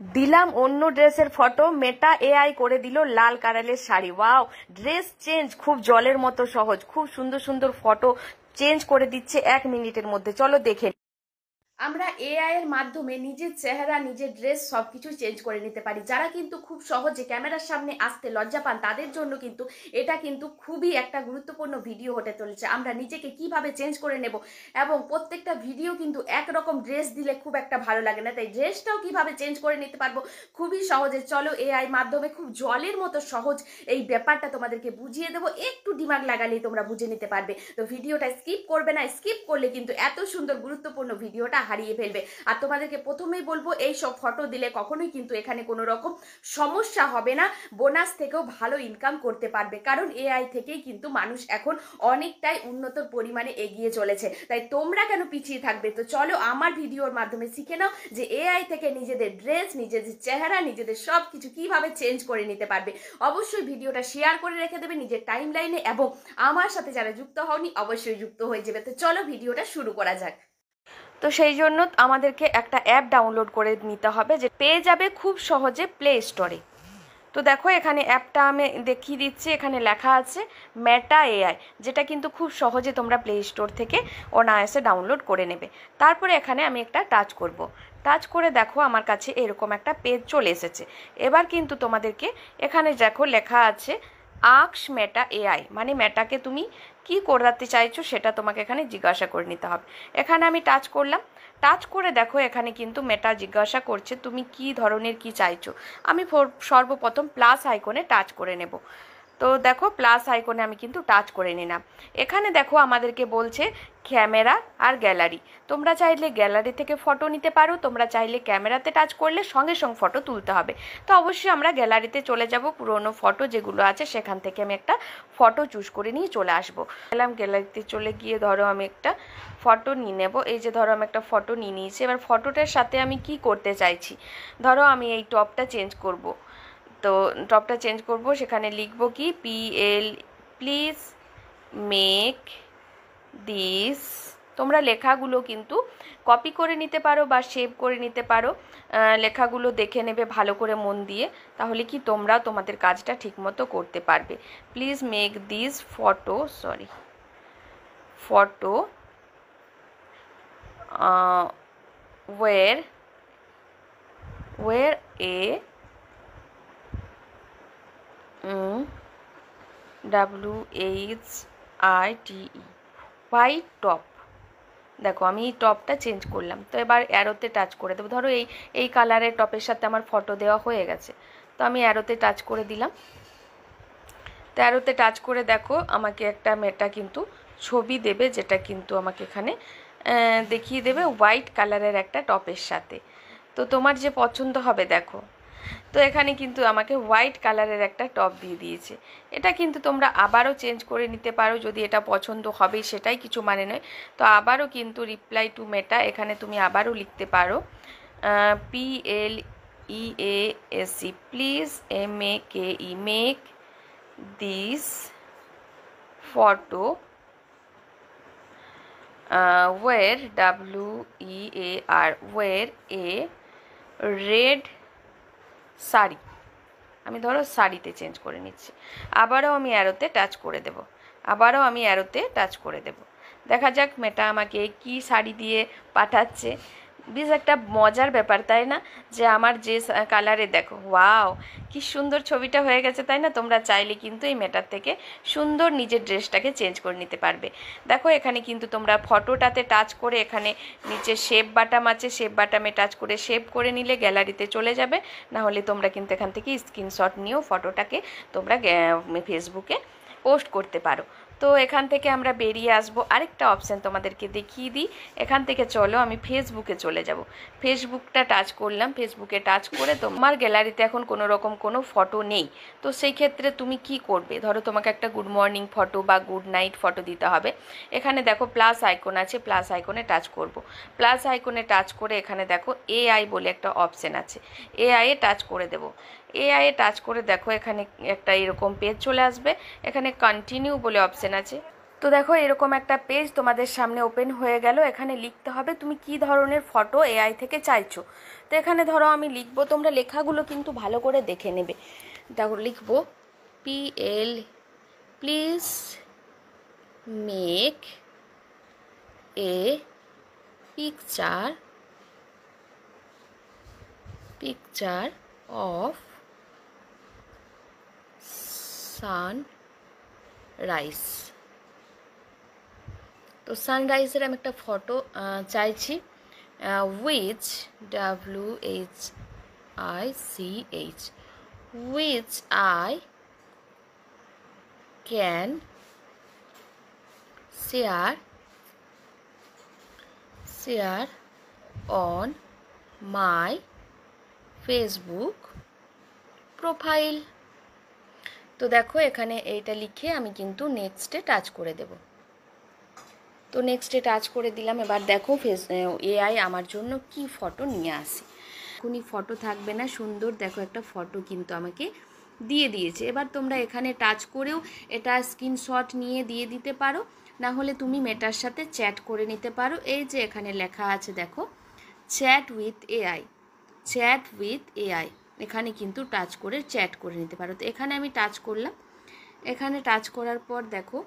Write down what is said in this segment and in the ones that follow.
দিলাম অন্য ড্রেসের ফটো, মেটা এআই করে দিল লাল কালারের শাড়ি। ওয়াও, ড্রেস চেঞ্জ খুব জলের মতো সহজ, খুব সুন্দর সুন্দর ফটো চেঞ্জ করে দিচ্ছে 1 মিনিটের মধ্যে। চলো দেখে আমরা এআই এর মাধ্যমে নিজের চেহারা, নিজের ড্রেস সবকিছু চেঞ্জ করে নিতে পারি। যারা কিন্তু খুব সহজে ক্যামেরার সামনে আসতে লজ্জা পান তাদের জন্য কিন্তু এটা কিন্তু খুবই একটা গুরুত্বপূর্ণ ভিডিও হতে চলেছে। আমরা নিজেকে কিভাবে চেঞ্জ করে নেব, এবং প্রত্যেকটা ভিডিও কিন্তু একরকম ড্রেস দিলে খুব একটা ভালো লাগে না, তাই ড্রেসটাও কিভাবে চেঞ্জ করে নিতে পারবো খুবই সহজে। চলো এআই মাধ্যমে খুব জলের মতো সহজ এই ব্যাপারটা তোমাদেরকে বুঝিয়ে দেবো, একটু দিমাগ লাগালেই তোমরা বুঝে নিতে পারবে। তো ভিডিওটা স্কিপ করবে না, স্কিপ করলে কিন্তু এত সুন্দর গুরুত্বপূর্ণ ভিডিওটা হারিয়ে ফেলবে। আর তোমাদেরকে প্রথমেই বলবো, এই সব ফটো দিলে কখনোই কিন্তু এখানে কোনো রকম সমস্যা হবে না, বোনাস থেকেও ভালো ইনকাম করতে পারবে, কারণ এআই থেকেই কিন্তু মানুষ এখন অনেকটাই উন্নত পরিমাণে এগিয়ে চলেছে। তাই তোমরা কেন পিছিয়ে থাকবে? তো চলো আমার ভিডিওর মাধ্যমে শিখে নাও যে এআই থেকে নিজেদের ড্রেস, নিজেদের চেহারা, নিজেদের সব কিছু কিভাবে চেঞ্জ করে নিতে পারবে। অবশ্যই ভিডিওটা শেয়ার করে রেখে দেবে নিজের টাইম লাইনে, এবং আমার সাথে যারা যুক্ত হওনি অবশ্যই যুক্ত হয়ে যাবে। তো চলো ভিডিওটা শুরু করা যাক। তো সেই জন্য আমাদেরকে একটা অ্যাপ ডাউনলোড করে নিতে হবে, যে পেয়ে যাবে খুব সহজে প্লে স্টোরে। তো দেখো এখানে অ্যাপটা আমি দেখিয়ে দিচ্ছি, এখানে লেখা আছে মেটা এআই, যেটা কিন্তু খুব সহজে তোমরা প্লে স্টোর থেকে অনায়াসে ডাউনলোড করে নেবে। তারপরে এখানে আমি একটা টাচ করব। টাচ করে দেখো আমার কাছে এরকম একটা পেজ চলে এসেছে। এবার কিন্তু তোমাদেরকে এখানে দেখো লেখা আছে আক্স মেটা এআই, মানে মেটাকে তুমি কি করাতে চাইছো সেটা তোমাকে এখানে জিজ্ঞাসা করে নিতে হবে। এখানে আমি টাচ করলাম। টাচ করে দেখো এখানে কিন্তু মেটা জিজ্ঞাসা করছে তুমি কি ধরনের কি চাইছো। আমি সর্বপ্রথম প্লাস আইকনে টাচ করে নেব। তো দেখো প্লাস আইকনে আমি কিন্তু টাচ করে নিলাম। এখানে দেখো আমাদেরকে বলছে ক্যামেরা আর গ্যালারি। তোমরা চাইলে গ্যালারি থেকে ফটো নিতে পারো, তোমরা চাইলে ক্যামেরাতে টাচ করলে সঙ্গে সঙ্গে ফটো তুলতে হবে। তো অবশ্যই আমরা গ্যালারিতে চলে যাব, পুরোনো ফটো যেগুলো আছে সেখান থেকে আমি একটা ফটো চুজ করে নিয়ে চলে আসবো। এলাম গ্যালারিতে চলে গিয়ে ধরো আমি একটা ফটো নিয়ে নেব। এই যে ধরো আমি একটা ফটো নিয়ে নিয়েছি। এবার ফটোটার সাথে আমি কি করতে চাইছি, ধরো আমি এই টপটা চেঞ্জ করব। তো টপটা চেঞ্জ করব, সেখানে লিখব কি প্লিজ মেক দিস। তোমরা লেখাগুলো কিন্তু কপি করে নিতে পারো বা সেভ করে নিতে পারো। লেখাগুলো দেখে নেবে ভালো করে মন দিয়ে, তাহলে কি তোমরা তোমাদের কাজটা ঠিকমতো করতে পারবে। Please make this photo where a WHITE white top. দেখো আমি এই টপটা চেঞ্জ করলাম। তো এবার অ্যারোতে টাচ করে দেবো। ধরো এই কালারের টপের সাথে আমার ফটো দেওয়া হয়ে গেছে, তো আমি অ্যারোতে টাচ করে দিলাম। তো অ্যারোতে টাচ করে দেখো আমাকে একটা মেটা কিন্তু ছবি দেবে, যেটা কিন্তু আমাকে এখানে দেখিয়ে দেবে হোয়াইট কালারের একটা টপের সাথে। তো তোমার যে পছন্দ হবে দেখো। তো এখানে কিন্তু আমাকে হোয়াইট কালারের একটা টপ দিয়ে দিয়েছে। এটা কিন্তু তোমরা আবারও চেঞ্জ করে নিতে পারো, যদি এটা পছন্দ হবে সেটাই কিছু মানে নয়। তো আবারও কিন্তু রিপ্লাই টু মেটা, এখানে তুমি আবারও লিখতে পারো PLEASE please MEKE make this photo where where a red sari. আমি ধরো শাড়িতে চেঞ্জ করে নিচ্ছি। আবারও আমি অ্যারোতে টাচ করে দেব। দেখা যাক মেটা আমাকে কি শাড়ি দিয়ে পাঠাচ্ছে। বেশ একটা মজার ব্যাপার তাই না, যে আমার যে কালারে দেখো, ওয়াও কি সুন্দর ছবিটা হয়ে গেছে তাই না। তোমরা চাইলে কিন্তু এই মেটার থেকে সুন্দর নিজের ড্রেসটাকে চেঞ্জ করে নিতে পারবে। দেখো এখানে কিন্তু তোমরা ফটোটাতে টাচ করে এখানে নিচে সেভ বাটাম আছে, সেভ বাটামে টাচ করে সেভ করে নিলে গ্যালারিতে চলে যাবে। না হলে তোমরা কিন্তু এখান থেকে স্ক্রিনশট নিয়েও ফটোটাকে তোমরা ফেসবুকে পোস্ট করতে পারো। তো এখান থেকে আমরা বেরিয়ে আসবো, আরেকটা অপশান তোমাদেরকে দেখিয়ে দিই। এখান থেকে চলো আমি ফেসবুকে চলে যাব। ফেসবুকটা টাচ করলাম। ফেসবুকে টাচ করে তোমার গ্যালারিতে এখন কোনো রকম কোনো ফটো নেই। তো সেই ক্ষেত্রে তুমি কি করবে, ধরো তোমাকে একটা গুড মর্নিং ফটো বা গুড নাইট ফটো দিতে হবে। এখানে দেখো প্লাস আইকন আছে, প্লাস আইকনে টাচ করব। প্লাস আইকনে টাচ করে এখানে দেখো এআই বলে একটা অপশান আছে, এআইয়ে টাচ করে দেব। এআইয়ে টাচ করে দেখো এখানে একটা এরকম পেজ চলে আসবে। এখানে কন্টিনিউ বলে অপশান আছে। তো দেখো এরকম একটা পেজ তোমাদের সামনে ওপেন হয়ে গেল। এখানে লিখতে হবে তুমি কি ধরনের ফটো এআই থেকে চাইছো। তো এখানে ধরো আমি লিখবো, তোমরা লেখাগুলো কিন্তু ভালো করে দেখে নেবে। দেখো লিখবো PL, please make a picture of sunrise. তো সানরাইজের আমি একটা ফটো চাইছি, which WHICH, which I can share on my Facebook profile. তো দেখো এখানে এইটা লিখে আমি কিন্তু নেক্সটে টাচ করে দেব। তো নেক্সটে টাচ করে দিলাম। এবার দেখো AI আমার জন্য কি ফটো নিয়ে আসে। এখনই ফটো থাকবে না, সুন্দর দেখো একটা ফটো কিন্তু আমাকে দিয়ে দিয়েছে। এবার তোমরা এখানে টাচ করেও এটা স্ক্রিনশট নিয়ে দিয়ে দিতে পারো, না হলে তুমি মেটার সাথে চ্যাট করে নিতে পারো। এই যে এখানে লেখা আছে দেখো চ্যাট উইথ AI, এখানে কিন্তু টাচ করে চ্যাট করে নিতে পারো। তো এখানে আমি টাচ করলাম। এখানে টাচ করার পর দেখো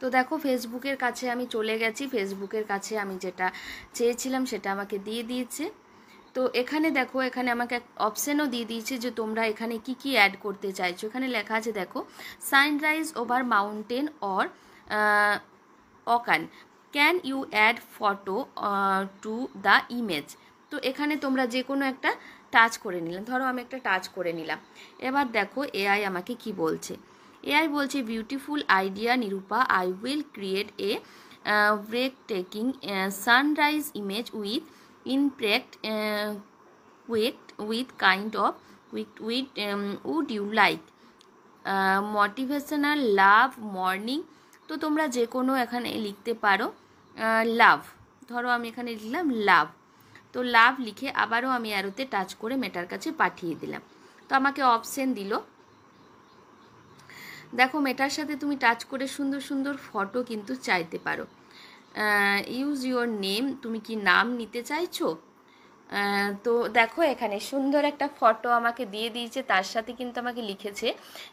তো দেখো ফেসবুকের কাছে আমি চলে গেছি। ফেসবুকের কাছে আমি যেটা চেয়েছিলাম সেটা আমাকে দিয়ে দিয়েছে। তো এখানে দেখো এখানে আমাকে অপশানও দিয়ে দিয়েছে যে তোমরা এখানে কি কি অ্যাড করতে চাইছো। এখানে লেখা আছে দেখো sunrise over mountain or ocean, can you add photo to the image. তো এখানে তোমরা যে কোনো একটা টাচ করে নিলাম। ধরো আমি একটা টাচ করে নিলাম। এবার দেখো AI আমাকে কি বলছে। AI বলছে beautiful idea Nirupa, I will create a break taking sunrise image with impact with kind of would you like motivational love morning. তো তোমরা যে কোনো এখানে লিখতে পারো লাভ। ধরো আমি এখানে লিখলাম লাভ। তো লাভ লিখে আবারও আমি অ্যারোতে টাচ করে মেটার কাছে পাঠিয়ে দিলাম। তো আমাকে অপশন দিল। দেখো মেটার সাথে তুমি টাচ করে সুন্দর সুন্দর ফটো কিন্তু চাইতে পারো। ইউজ ইউর নেম, তুমি কি নাম নিতে চাইছো। তো দেখো এখানে সুন্দর একটা ফটো আমাকে দিয়ে দিয়েছে, তার সাথে কিন্তু আমাকে লিখেছে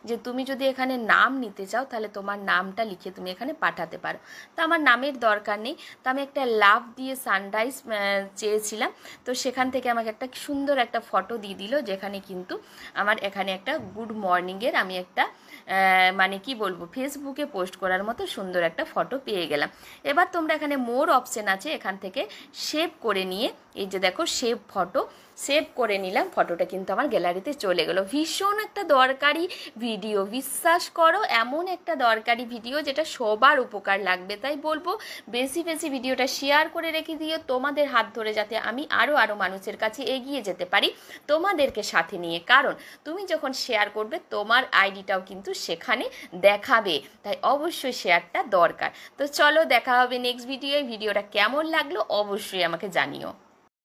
যে তুমি যদি এখানে নাম নিতে চাও তাহলে তোমার নামটা লিখে তুমি এখানে পাঠাতে পারো। তো আমার নামের দরকার নেই, তো আমি একটা লাভ দিয়ে সানরাইজ চেয়েছিলাম। তো সেখান থেকে আমাকে একটা সুন্দর একটা ফটো দিয়ে দিল, যেখানে কিন্তু আমার এখানে একটা গুড মর্নিংয়ের আমি একটা মানে কি বলবো ফেসবুকে পোস্ট করার মতো সুন্দর একটা ফটো পেয়ে গেলাম। এবার তোমরা এখানে মোর অপশন আছে, এখান থেকে সেভ করে নিয়ে এই যে দেখো সেভ ফটো, সেভ করে নিলাম। ফটোটা কিন্তু আমার গ্যালারিতে চলে গেল। ভীষণ একটা দরকারি ভিডিও, বিশ্বাস করো এমন একটা দরকারি ভিডিও যেটা সবার উপকার লাগবে। তাই বলবো বেশি বেশি ভিডিওটা শেয়ার করে রেখে দিও তোমাদের হাত ধরে, যাতে আমি আরও মানুষের কাছে এগিয়ে যেতে পারি তোমাদেরকে সাথে নিয়ে। কারণ তুমি যখন শেয়ার করবে তোমার আইডিটাও কিন্তু সেখানে দেখাবে, তাই অবশ্যই শেয়ারটা দরকার। তো চলো দেখা হবে নেক্সট ভিডিওতে। ভিডিওটা কেমন লাগলো অবশ্যই আমাকে জানিও।